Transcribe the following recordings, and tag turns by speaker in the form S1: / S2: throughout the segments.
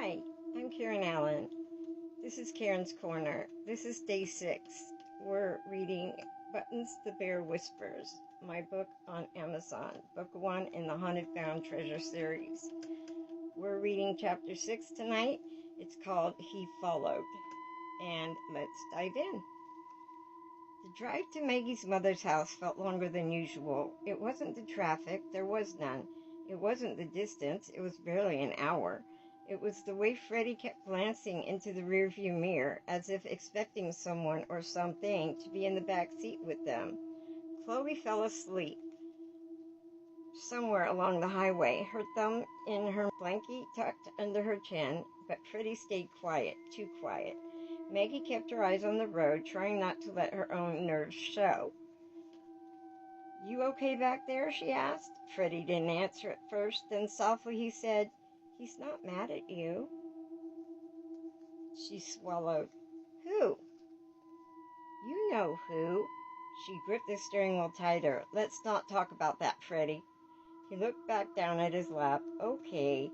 S1: Hi, I'm Karen Allen. This is Karen's Corner. This is day 6. We're reading Buttons the Bear Whispers, my book on Amazon, book 1 in the Haunted Found Treasure series. We're reading chapter 6 tonight. It's called He Followed. And let's dive in. The drive to Maggie's mother's house felt longer than usual. It wasn't the traffic, there was none. It wasn't the distance, it was barely an hour. It was the way Freddie kept glancing into the rearview mirror, as if expecting someone or something to be in the back seat with them. Chloe fell asleep somewhere along the highway, her thumb in her blankie tucked under her chin, but Freddie stayed quiet, too quiet. Maggie kept her eyes on the road, trying not to let her own nerves show. "You okay back there?" she asked. Freddie didn't answer at first. Then softly he said, "He's not mad at you." She swallowed. "Who?" "You know who." She gripped the steering wheel tighter. "Let's not talk about that, Freddie." He looked back down at his lap. "Okay."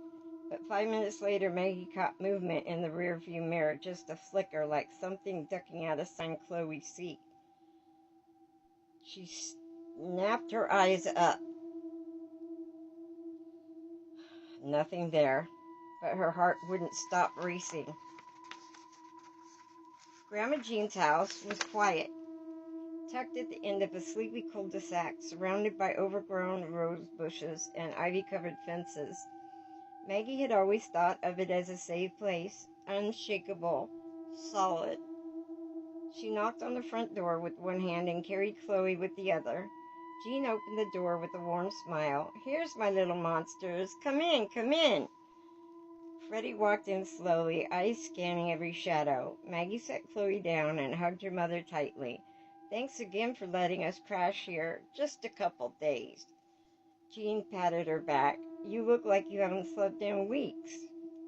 S1: But 5 minutes later, Maggie caught movement in the rearview mirror, just a flicker, like something ducking out of Chloe's seat. She snapped her eyes up. Nothing there, but her heart wouldn't stop racing. Grandma Jean's house was quiet, tucked at the end of a sleepy cul-de-sac, surrounded by overgrown rose bushes and ivy-covered fences. Maggie had always thought of it as a safe place, unshakable, solid. She knocked on the front door with one hand and carried Chloe with the other. Jean opened the door with a warm smile. "Here's my little monsters. Come in, come in." Freddie walked in slowly, eyes scanning every shadow. Maggie set Chloe down and hugged her mother tightly. "Thanks again for letting us crash here. Just a couple days." Jean patted her back. "You look like you haven't slept in weeks."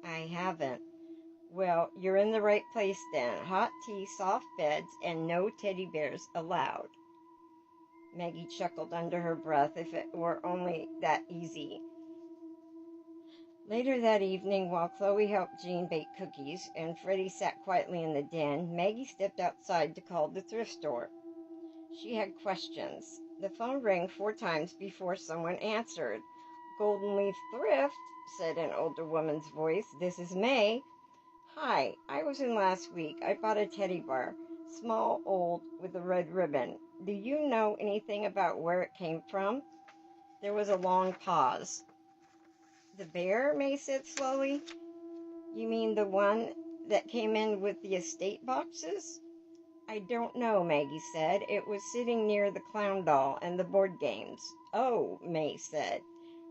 S1: "I haven't." "Well, you're in the right place then. Hot tea, soft beds, and no teddy bears allowed." Maggie chuckled under her breath. If it were only that easy. Later that evening, while Chloe helped Jean bake cookies and Freddie sat quietly in the den, Maggie stepped outside to call the thrift store. She had questions. The phone rang 4 times before someone answered. "Golden Leaf Thrift," said an older woman's voice. "This is May." "Hi, I was in last week. I bought a teddy bear, small, old, with a red ribbon. Do you know anything about where it came from?" There was a long pause. "The bear?" May said slowly. "You mean the one that came in with the estate boxes?" "I don't know," Maggie said. "It was sitting near the clown doll and the board games." "Oh," May said.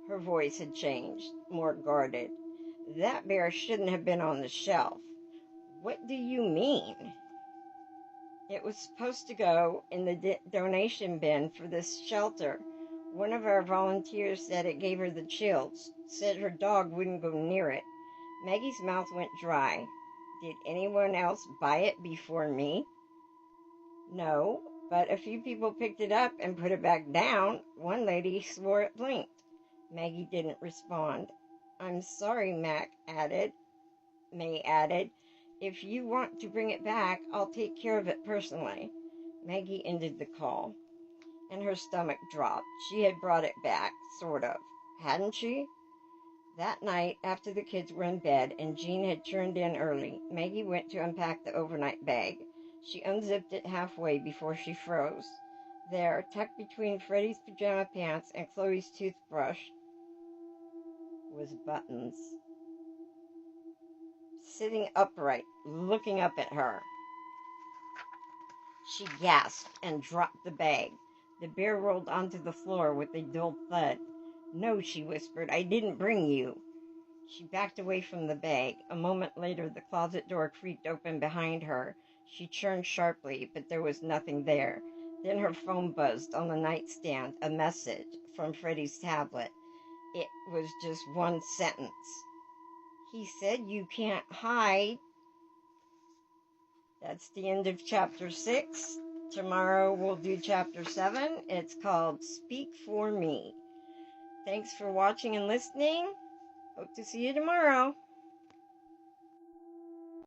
S1: Her voice had changed, more guarded. "That bear shouldn't have been on the shelf." "What do you mean?" "It was supposed to go in the donation bin for this shelter. One of our volunteers said it gave her the chills, said her dog wouldn't go near it." Maggie's mouth went dry. "Did anyone else buy it before me?" "No, but a few people picked it up and put it back down. One lady swore it blinked." Maggie didn't respond. "I'm sorry," May added. "If you want to bring it back, I'll take care of it personally." Maggie ended the call, and her stomach dropped. She had brought it back, sort of. Hadn't she? That night, after the kids were in bed and Jean had turned in early, Maggie went to unpack the overnight bag. She unzipped it halfway before she froze. There, tucked between Freddie's pajama pants and Chloe's toothbrush, was Buttons, sitting upright, looking up at her. She gasped and dropped the bag. The bear rolled onto the floor with a dull thud. "No," she whispered, "I didn't bring you." She backed away from the bag. A moment later, the closet door creaked open behind her. She turned sharply, but there was nothing there. Then her phone buzzed on the nightstand, a message from Freddie's tablet. It was just one sentence. "He said you can't hide." That's the end of chapter 6. Tomorrow we'll do chapter 7. It's called Speak for Me. Thanks for watching and listening. Hope to see you tomorrow.